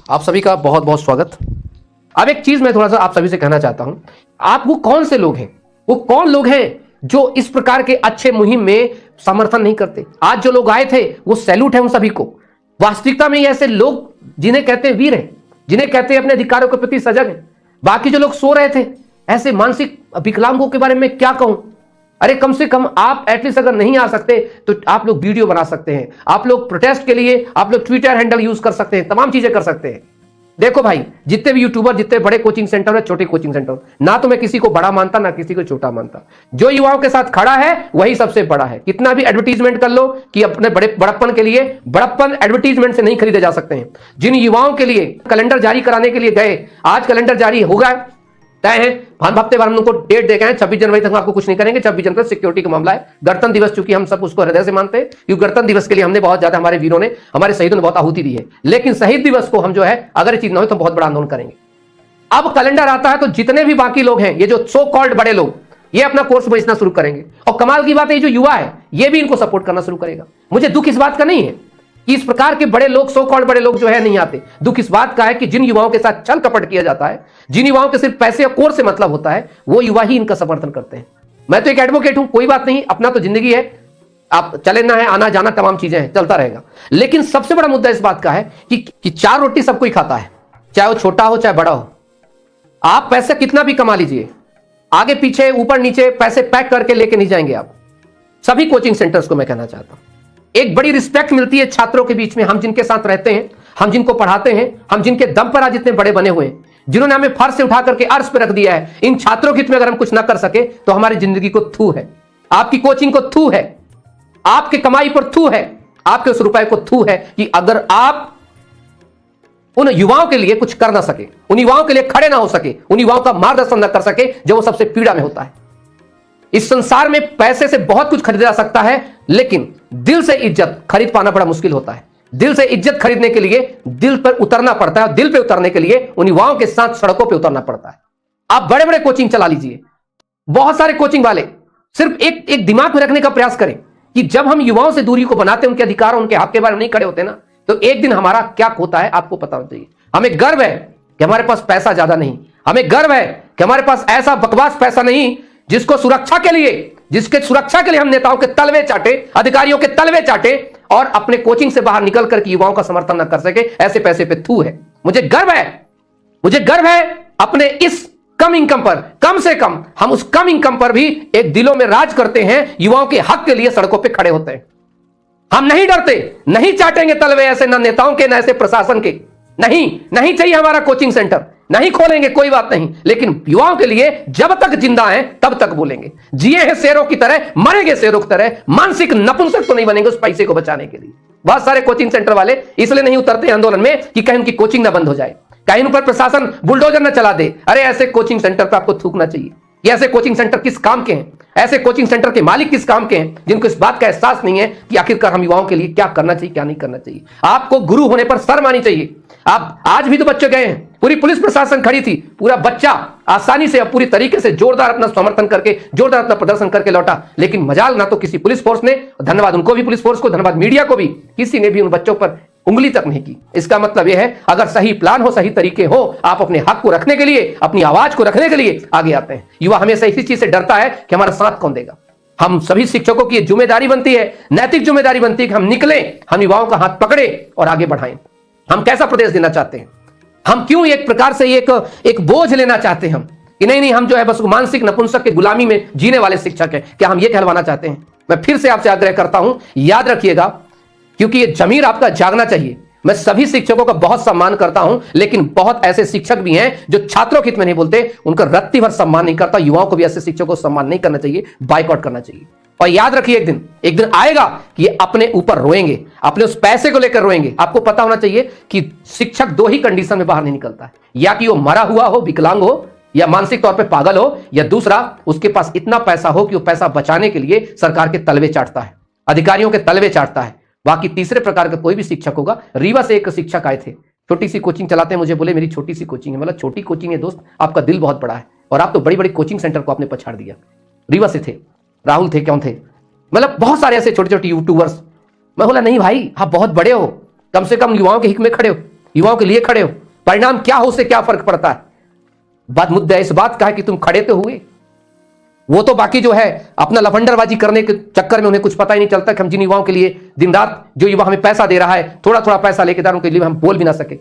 आप सभी का बहुत बहुत स्वागत। अब एक चीज मैं थोड़ा सा आप सभी से कहना चाहता हूं, आप वो कौन से लोग हैं, वो कौन लोग हैं जो इस प्रकार के अच्छे मुहिम में समर्थन नहीं करते। आज जो लोग आए थे वो सैल्यूट है उन सभी को। वास्तविकता में ये ऐसे लोग जिन्हें कहते हैं वीर हैं, जिन्हें कहते हैं अपने अधिकारों के प्रति सजग हैं। बाकी जो लोग सो रहे थे, ऐसे मानसिक विकलांगों के बारे में क्या कहूं। अरे कम से कम आप एटलीस्ट अगर नहीं आ सकते तो आप लोग वीडियो बना सकते हैं, आप लोग प्रोटेस्ट के लिए आप लोग ट्विटर हैंडल यूज कर सकते हैं, तमाम चीजें कर सकते हैं। देखो भाई, जितने भी यूट्यूबर, जितने बड़े कोचिंग सेंटर है, छोटे कोचिंग सेंटर, ना तो मैं किसी को बड़ा मानता ना किसी को छोटा मानता। जो युवाओं के साथ खड़ा है वही सबसे बड़ा है। कितना भी एडवर्टीजमेंट कर लो कि अपने बड़प्पन के लिए, बड़प्पन एडवर्टीजमेंट से नहीं खरीदे जा सकते हैं। जिन युवाओं के लिए कैलेंडर जारी कराने के लिए गए, आज कैलेंडर जारी होगा, तय है। हम हफ्ते भर हम उनको डेट दे गए हैं, 26 जनवरी तक हम आपको कुछ नहीं करेंगे। 26 जनवरी सिक्योरिटी का मामला है। गणतंत्र दिवस चूंकि हम सब उसको हृदय से मानते हैं, क्योंकि गणतंत्र दिवस के लिए हमने बहुत ज्यादा, हमारे वीरों ने, हमारे शहीदों ने बहुत आहुति दी है। लेकिन शहीद दिवस को हम जो है, अगर ये चीज ना हो तो बहुत बड़ा आंदोलन करेंगे। अब कैलेंडर आता है तो जितने भी बाकी लोग हैं, ये जो सो कॉल्ड बड़े लोग, ये अपना कोर्स बेचना शुरू करेंगे। और कमाल की बात है, ये जो युवा है ये भी इनको सपोर्ट करना शुरू करेगा। मुझे दुख इस बात का नहीं है कि इस प्रकार के बड़े लोग, सो कॉल्ड बड़े लोग जो है नहीं आते। दुख इस बात का है कि जिन युवाओं के साथ छल कपट किया जाता है, जिन युवाओं के सिर्फ पैसे और कोर्स से मतलब होता है, वो युवा ही इनका समर्थन करते हैं। मैं तो एक एडवोकेट हूं, कोई बात नहीं, अपना तो जिंदगी है, आप चले ना है, आना जाना तमाम चीजें हैं, चलता रहेगा। लेकिन सबसे बड़ा मुद्दा इस बात का है कि 4 रोटी सब कोई खाता है, चाहे वो छोटा हो चाहे बड़ा हो। आप पैसे कितना भी कमा लीजिए, आगे पीछे ऊपर नीचे पैसे पैक करके लेके नहीं जाएंगे आप। सभी कोचिंग सेंटर्स को मैं कहना चाहता हूं, एक बड़ी रिस्पेक्ट मिलती है छात्रों के बीच में। हम जिनके साथ रहते हैं, हम जिनको पढ़ाते हैं, हम जिनके दम पर आज इतने बड़े बने हुए हैं, जिन्होंने हमें फर्श से उठा करके अर्श पे रख दिया है, इन छात्रों के हित में अगर हम कुछ ना कर सके तो हमारी जिंदगी को थू है, आपकी कोचिंग को थू है, आपकी कमाई पर थू है, आपके उस रुपए को थू है कि अगर आप उन युवाओं के लिए कुछ कर ना सके, उन युवाओं के लिए खड़े ना हो सके, उन युवाओं का मार्गदर्शन ना कर सके जो वो सबसे पीड़ा में होता है। इस संसार में पैसे से बहुत कुछ खरीदा जा सकता है, लेकिन दिल से इज्जत खरीद पाना बड़ा मुश्किल होता है। दिल से इज्जत खरीदने के लिए दिल पर उतरना पड़ता है, और दिल पे उतरने के लिए उन युवाओं के साथ सड़कों पे उतरना पड़ता है। आप बड़े बड़े कोचिंग चला लीजिए, बहुत सारे कोचिंग वाले सिर्फ एक दिमाग में रखने का प्रयास करें कि जब हम युवाओं से दूरी को बनाते हैं, उनके अधिकार, उनके हक के बारे में नहीं खड़े होते ना, तो एक दिन हमारा क्या होता है आपको पता होना चाहिए। हमें गर्व है कि हमारे पास पैसा ज्यादा नहीं, हमें गर्व है कि हमारे पास ऐसा बकवास पैसा नहीं जिसको सुरक्षा के लिए, जिसके सुरक्षा के लिए हम नेताओं के तलवे चाटे, अधिकारियों के तलवे चाटे और अपने कोचिंग से बाहर निकल कर युवाओं का समर्थन न कर सके। ऐसे पैसे पे थू है। मुझे गर्व है, मुझे गर्व है अपने इस कम इनकम पर। कम से कम हम उस कम इनकम पर भी एक दिलों में राज करते हैं, युवाओं के हक के लिए सड़कों पर खड़े होते हैं। हम नहीं डरते, नहीं चाटेंगे तलवे ऐसे, ना नेताओं के ना ऐसे प्रशासन के। नहीं चाहिए हमारा कोचिंग सेंटर, नहीं खोलेंगे, कोई बात नहीं, लेकिन युवाओं के लिए जब तक जिंदा हैं तब तक बोलेंगे। जिए हैं शेरों की तरह, मरेंगे शेरों की तरह। मानसिक नपुंसक तो नहीं बनेंगे उस पैसे को बचाने के लिए। बहुत सारे कोचिंग सेंटर वाले इसलिए नहीं उतरते आंदोलन में कि कहीं उनकी कोचिंग ना बंद हो जाए, कहीं उन पर प्रशासन बुलडोजर ना चला दे। अरे ऐसे कोचिंग सेंटर पर आपको थूकना चाहिए। ये ऐसे कोचिंग सेंटर किस काम के हैं, ऐसे कोचिंग सेंटर के मालिक किस काम के हैं, जिनको इस बात का एहसास नहीं है कि आखिरकार हम युवाओं के लिए क्या करना चाहिए, क्या नहीं करना चाहिए। आपको गुरु होने पर शर्म आनी चाहिए। आप आज भी तो बच्चे गए हैं, पूरी पुलिस प्रशासन खड़ी थी, पूरा बच्चा आसानी से पूरी तरीके से जोरदार अपना समर्थन करके, जोरदार अपना प्रदर्शन करके लौटा। लेकिन मजाल ना तो किसी पुलिस फोर्स ने, धन्यवाद उनको भी, पुलिस फोर्स को धन्यवाद, मीडिया को भी, किसी ने भी उन बच्चों पर उंगली तक नहीं की। इसका मतलब यह है, अगर सही प्लान हो, सही तरीके हो, आप अपने हक को रखने के लिए, अपनी आवाज को रखने के लिए आगे आते हैं। युवा हमेशा इसी चीज से डरता है कि हमारा साथ कौन देगा। हम सभी शिक्षकों की जिम्मेदारी बनती है, नैतिक जिम्मेदारी बनती है कि हम निकलें, हम युवाओं का हाथ पकड़े और आगे बढ़ाएं। हम कैसा प्रदेश देना चाहते हैं, हम क्यों एक प्रकार से एक बोझ लेना चाहते हैं हम कि नहीं हम जो है बस मानसिक नपुंसक के गुलामी में जीने वाले शिक्षक हैं, क्या हम ये कहलवाना चाहते हैं? मैं फिर से आपसे आग्रह करता हूं, याद रखिएगा, क्योंकि ये जमीर आपका जागना चाहिए। मैं सभी शिक्षकों का बहुत सम्मान करता हूं, लेकिन बहुत ऐसे शिक्षक भी हैं जो छात्रों के हित में नहीं बोलते, उनका रत्ती भर सम्मान नहीं करता। युवाओं को भी ऐसे शिक्षकों को सम्मान नहीं करना चाहिए, बाइकआउट करना चाहिए। और याद रखिए, एक दिन आएगा कि ये अपने ऊपर रोएंगे, अपने उस पैसे को लेकर रोएंगे। आपको पता होना चाहिए कि शिक्षक 2 ही कंडीशन में बाहर नहीं निकलता है, या कि वो मरा हुआ हो, विकलांग हो, या मानसिक तौर पे पागल हो, या दूसरा उसके पास इतना पैसा हो कि वो पैसा बचाने के लिए सरकार के तलवे चाटता है, अधिकारियों के तलवे चाटता है। बाकी तीसरे प्रकार का कोई भी शिक्षक होगा। रीवा से एक शिक्षक आए थे, छोटी सी कोचिंग चलाते हैं, मुझे बोले मेरी छोटी सी कोचिंग है। मतलब छोटी कोचिंग है दोस्त, आपका दिल बहुत बड़ा है और आप तो बड़ी बड़ी कोचिंग सेंटर को आपने पछाड़ दिया। रीवा से थे, राहुल थे, कौन थे, मतलब बहुत सारे ऐसे छोटे छोटे यूट्यूबर्स। मैं बोला नहीं भाई, आप बहुत बड़े हो, कम से कम युवाओं के हित में खड़े हो। युवाओं के लिए खड़े हो, परिणाम क्या हो उससे क्या फर्क पड़ता है। बात मुद्दा इस बात का है कि तुम खड़े तो हुए, वो तो बाकी जो है अपना लफंडरबाजी करने के चक्कर में उन्हें कुछ पता ही नहीं चलता कि हम जिन युवाओं के लिए दिन रात, जो युवा हमें पैसा दे रहा है, थोड़ा थोड़ा पैसा लेके उनके लिए हम बोल भी ना सके,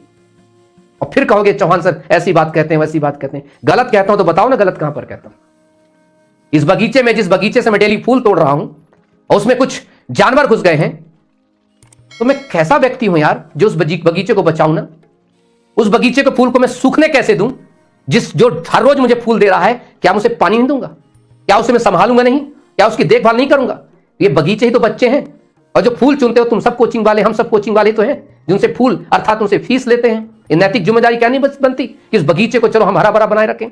और फिर कहोगे चौहान सर ऐसी बात कहते हैं वैसी बात कहते हैं। गलत कहता हूं तो बताओ ना गलत कहां पर कहता हूं। इस बगीचे में, जिस बगीचे से मैं डेली फूल तोड़ रहा हूं और उसमें कुछ जानवर घुस गए हैं, तो मैं कैसा व्यक्ति हूं यार जो उस बगीचे को बचाऊं ना। उस बगीचे के फूल को मैं सूखने कैसे दूं, जो हर रोज मुझे फूल दे रहा है, क्या मैं उसे पानी नहीं दूंगा, क्या उसे मैं संभालूंगा नहीं, क्या उसकी देखभाल नहीं करूंगा। ये बगीचे ही तो बच्चे हैं, और जो फूल चुनते हो तुम सब कोचिंग वाले, हम सब कोचिंग वाले तो हैं, जिनसे फूल अर्थात उनसे फीस लेते हैं। ये नैतिक जिम्मेदारी क्या नहीं बनती कि इस बगीचे को चलो हम हरा भरा बनाए रखें।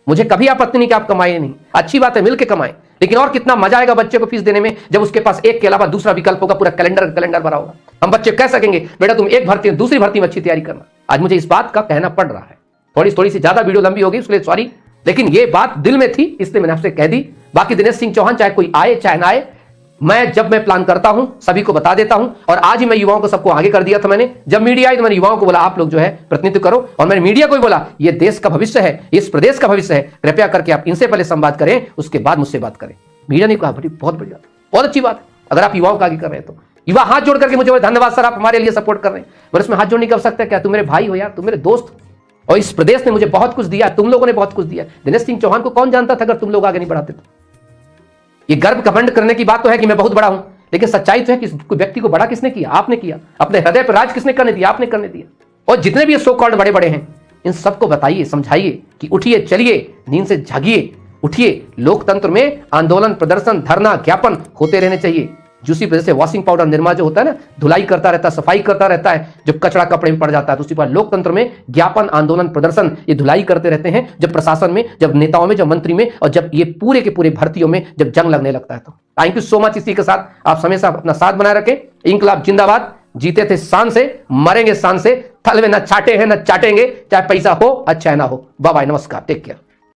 मुझे कभी आपत्ति नहीं कि आप कमाए नहीं, अच्छी बात है, मिलकर कमाएं, लेकिन और कितना मजा आएगा बच्चे को फीस देने में जब उसके पास एक के अलावा दूसरा विकल्प होगा, पूरा कैलेंडर भरा होगा। हम बच्चे कह सकेंगे बेटा तुम एक भर्ती दूसरी भर्ती में अच्छी तैयारी करना। आज मुझे इस बात का कहना पड़ रहा है, थोड़ी सी ज्यादा वीडियो लंबी होगी उसके लिए सॉरी, लेकिन ये बात दिल में थी इसलिए मैंने आपसे कह दी। बाकी दिनेश सिंह चौहान चाहे कोई आए चाहे ना आए, जब मैं प्लान करता हूं सभी को बता देता हूं, और आज ही मैं युवाओं को सबको आगे कर दिया था। मैंने जब मीडिया आई तो मैंने युवाओं को बोला आप लोग जो है प्रतिनिधित्व करो, और मैंने मीडिया को भी बोला ये देश का भविष्य है, इस प्रदेश का भविष्य है, कृपया करके आप इनसे पहले संवाद करें, उसके बाद मुझसे बात करें। मीडिया ने कहा बहुत बढ़िया, बहुत अच्छी बात है, अगर आप युवाओं का आगे कर रहे हैं तो। युवा हाथ जोड़ करके मुझे धन्यवाद सर, आप हमारे लिए सपोर्ट कर रहे हैं। पर इसमें हाथ जोड़ने की आवश्यकता है क्या? तुम मेरे भाई हो यार, तुम मेरे दोस्त, और इस प्रदेश ने मुझे बहुत कुछ दिया, तुम लोगों ने बहुत कुछ दिया। दिनेश सिंह चौहान को कौन जानता था अगर तुम लोग आगे नहीं बढ़ाते तो। ये गर्व घमंड करने की बात तो है कि मैं बहुत बड़ा हूं, लेकिन सच्चाई तो है कि कोई व्यक्ति को बड़ा किसने किया? आपने किया। अपने हृदय पर राज किसने करने दिया? आपने करने दिया। और जितने भी ये सो कॉल्ड बड़े बड़े हैं, इन सबको बताइए, समझाइए कि उठिए, चलिए, नींद से जागिए, उठिए। लोकतंत्र में आंदोलन, प्रदर्शन, धरना, ज्ञापन होते रहने चाहिए। दूसरी वजह से वॉशिंग पाउडर निर्मा जो होता है ना, धुलाई करता रहता है, सफाई करता रहता है, जब कचरा कपड़े में पड़ जाता है। दूसरी बात, लोकतंत्र में ज्ञापन, आंदोलन, प्रदर्शन, ये धुलाई करते रहते हैं जब प्रशासन में, जब नेताओं में, जब मंत्री में, और जब ये पूरे के पूरे भर्तियों में जब जंग लगने लगता है। तो थैंक यू सो मच। इसी के साथ आप हमेशा अपना साथ बनाए रखें। इंकलाब जिंदाबाद। जीते थे शान से, मरेंगे शान से। थल में न छाटे हैं न चाटेंगे, चाहे पैसा हो अच्छा है ना हो। बाय बाय, नमस्कार, टेक केयर।